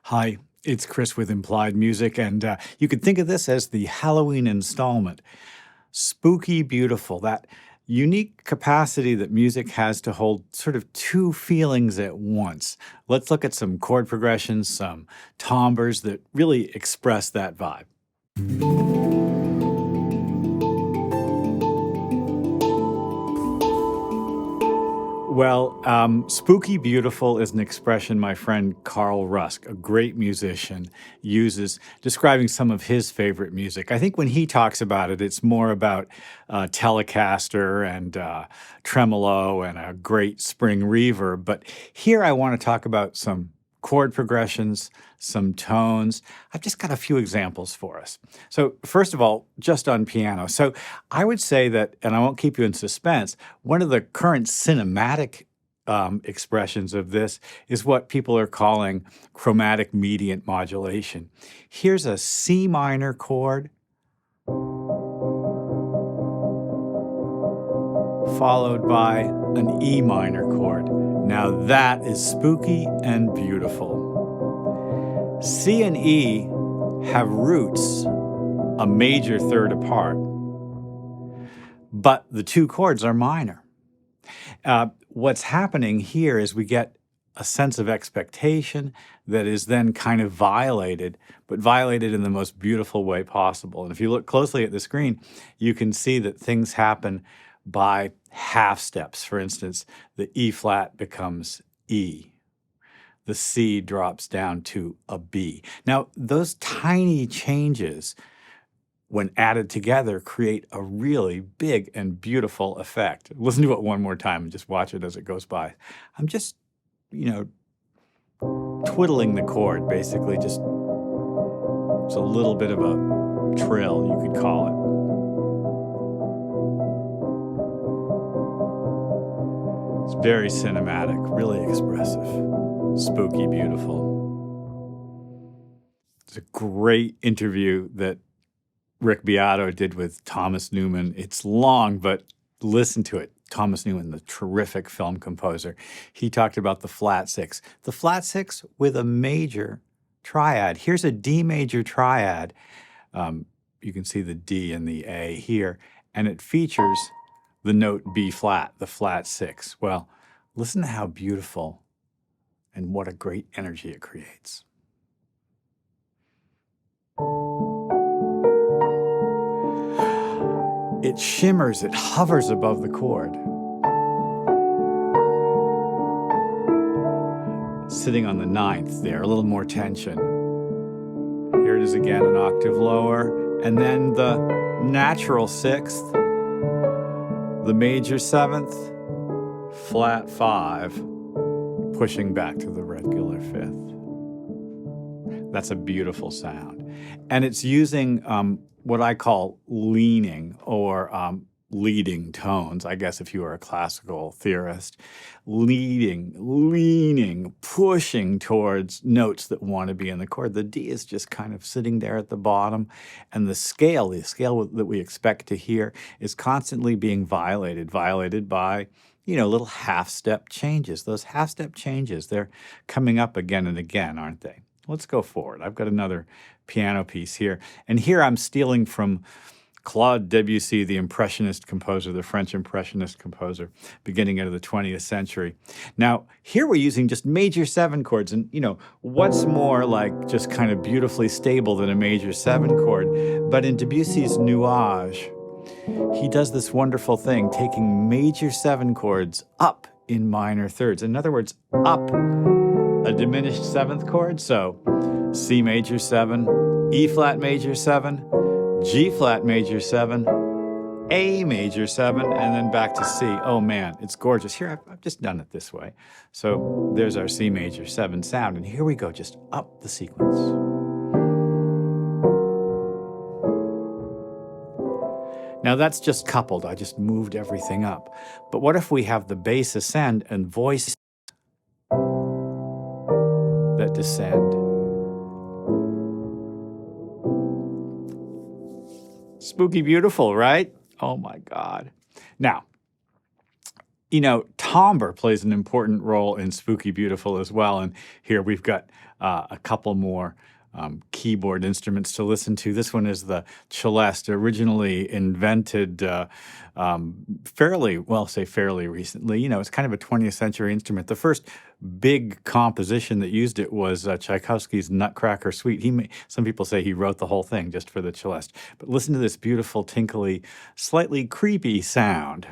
Hi, it's Chris with Implied Music, and you could think of this as the Halloween installment. Spooky beautiful, that unique capacity that music has to hold sort of two feelings at once. Let's look at some chord progressions, some timbres that really express that vibe. Well, spooky beautiful is an expression my friend Carl Rusk, a great musician, uses describing some of his favorite music. I think when he talks about it, it's more about Telecaster and tremolo and a great spring reverb. But here I want to talk about some chord progressions, some tones. I've just got a few examples for us. So, first of all, just on piano. So, I would say that, and I won't keep you in suspense, one of the current cinematic expressions of this is what people are calling chromatic mediant modulation. Here's a C minor chord followed by an E minor chord. Now that is spooky and beautiful. C and E have roots a major third apart, but the two chords are minor. What's happening here is we get a sense of expectation that is then kind of violated, but violated in the most beautiful way possible. And if you look closely at the screen, you can see that things happen by half steps. For instance, the E flat becomes E. The C drops down to a B. Now, those tiny changes, when added together, create a really big and beautiful effect. Listen to it one more time and just watch it as it goes by. I'm just, twiddling the chord, basically, just it's a little bit of a trill, you could call it. It's very cinematic, really expressive, spooky, beautiful. It's a great interview that Rick Beato did with Thomas Newman. It's long, but listen to it. Thomas Newman, the terrific film composer, he talked about the flat six. The flat six with a major triad. Here's a D major triad. You can see the D and the A here, and it features the note B flat, the flat six. Well, listen to how beautiful and what a great energy it creates. It shimmers, it hovers above the chord. Sitting on the ninth there, a little more tension. Here it is again, an octave lower, and then the natural sixth, the major seventh, flat five, pushing back to the regular fifth. That's a beautiful sound. And it's using what I call leaning or leading tones, I guess if you are a classical theorist. Leaning, pushing towards notes that want to be in the chord. The D is just kind of sitting there at the bottom, and the scale that we expect to hear is constantly being violated by little half-step changes. Those half-step changes, they're coming up again and again, aren't they? Let's go forward. I've got another piano piece here. And here I'm stealing from Claude Debussy, the Impressionist composer, the French Impressionist composer, beginning of the 20th century. Now, here we're using just major seven chords. And, what's more like just kind of beautifully stable than a major seven chord? But in Debussy's Nuage, he does this wonderful thing, taking major seven chords up in minor thirds. In other words, up a diminished seventh chord, so C major 7, E flat major 7, G flat major 7, A major 7, and then back to C. Oh man, it's gorgeous. Here, I've just done it this way. So there's our C major 7 sound, and here we go, just up the sequence. Now that's just coupled. I just moved everything up. But what if we have the bass ascend and voice that descend? Spooky beautiful, right? Oh my God. Now, You know, timbre plays an important role in Spooky Beautiful as well. And here we've got a couple more keyboard instruments to listen to. This one is the Celeste, originally invented fairly, well, say fairly recently. You know, it's kind of a 20th century instrument. The first big composition that used it was Tchaikovsky's Nutcracker Suite. Some people say he wrote the whole thing just for the Celeste. But listen to this beautiful, tinkly, slightly creepy sound.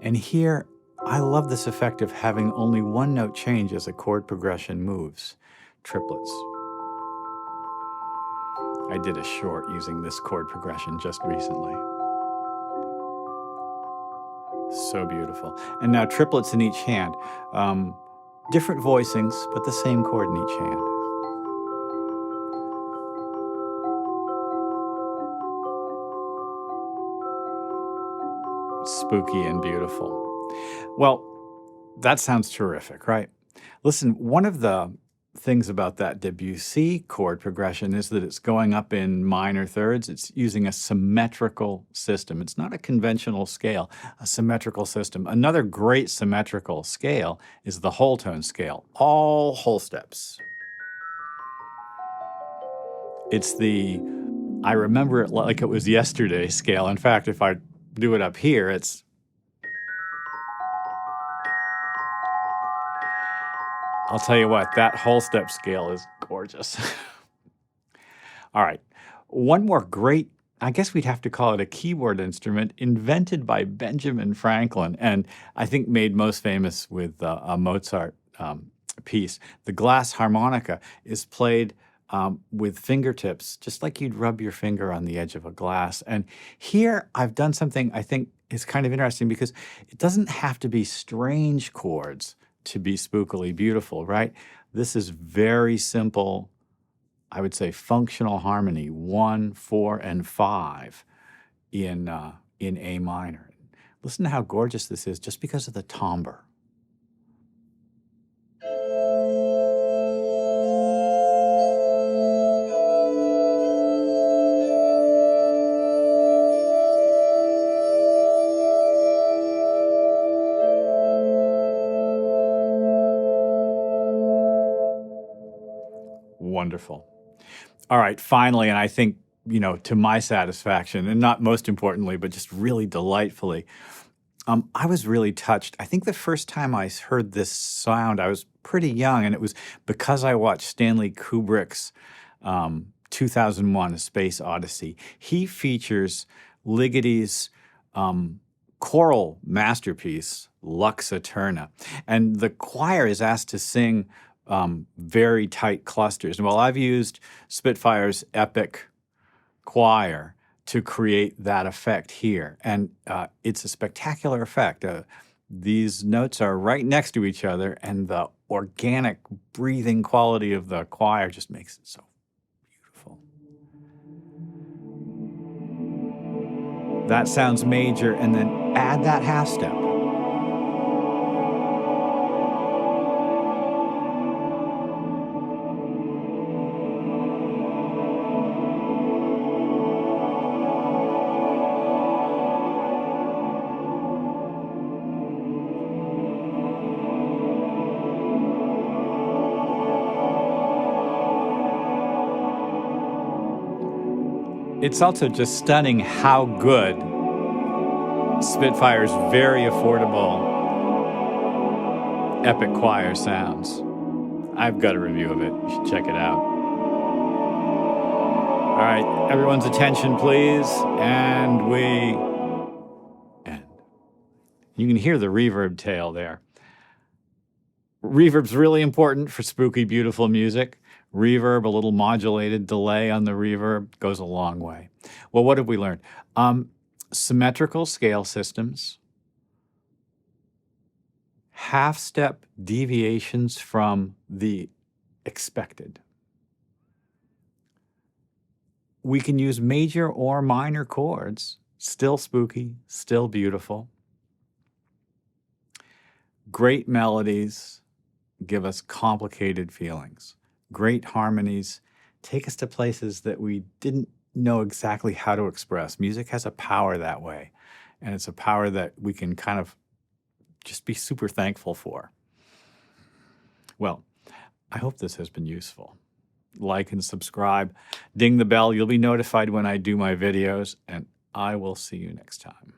And here, I love this effect of having only one note change as a chord progression moves. Triplets. I did a short using this chord progression just recently. So beautiful. And now triplets in each hand. Different voicings, but the same chord in each hand. Spooky and beautiful. Well, that sounds terrific, right? Listen, one of the things about that Debussy chord progression is that it's going up in minor thirds. It's using a symmetrical system. It's not a conventional scale, a symmetrical system. Another great symmetrical scale is the whole tone scale, all whole steps. It's the, I remember it like it was yesterday scale. In fact, if I do it up here, it's I'll tell you what, that whole step scale is gorgeous. All right, one more great, I guess we'd have to call it a keyboard instrument, invented by Benjamin Franklin, and I think made most famous with a Mozart piece. The glass harmonica is played with fingertips, just like you'd rub your finger on the edge of a glass. And here I've done something I think is kind of interesting because it doesn't have to be strange chords to be spookily beautiful, right? This is very simple, I would say functional harmony, 1, 4, and 5 in A minor. Listen to how gorgeous this is just because of the timbre. Wonderful. All right, finally, and I think, you know, to my satisfaction, and not most importantly, but just really delightfully, I was really touched. I think the first time I heard this sound, I was pretty young, and it was because I watched Stanley Kubrick's 2001: A Space Odyssey. He features Ligeti's choral masterpiece, Lux Eterna, and the choir is asked to sing very tight clusters. Well, I've used Spitfire's Epic choir to create that effect here, and it's a spectacular effect. These notes are right next to each other, and the organic breathing quality of the choir just makes it so beautiful. That sounds major, and then add that half step. It's also just stunning how good Spitfire's very affordable Epic choir sounds. I've got a review of it. You should check it out. All right, everyone's attention, please. And we end. You can hear the reverb tail there. Reverb's really important for spooky, beautiful music. Reverb, a little modulated delay on the reverb goes a long way. Well, what have we learned? Symmetrical scale systems, half-step deviations from the expected. We can use major or minor chords, still spooky, still beautiful. Great melodies give us complicated feelings. Great harmonies take us to places that we didn't know exactly how to express. Music has a power that way, and it's a power that we can kind of just be super thankful for. Well, I hope this has been useful. Like and subscribe, ding the bell. You'll be notified when I do my videos, and I will see you next time.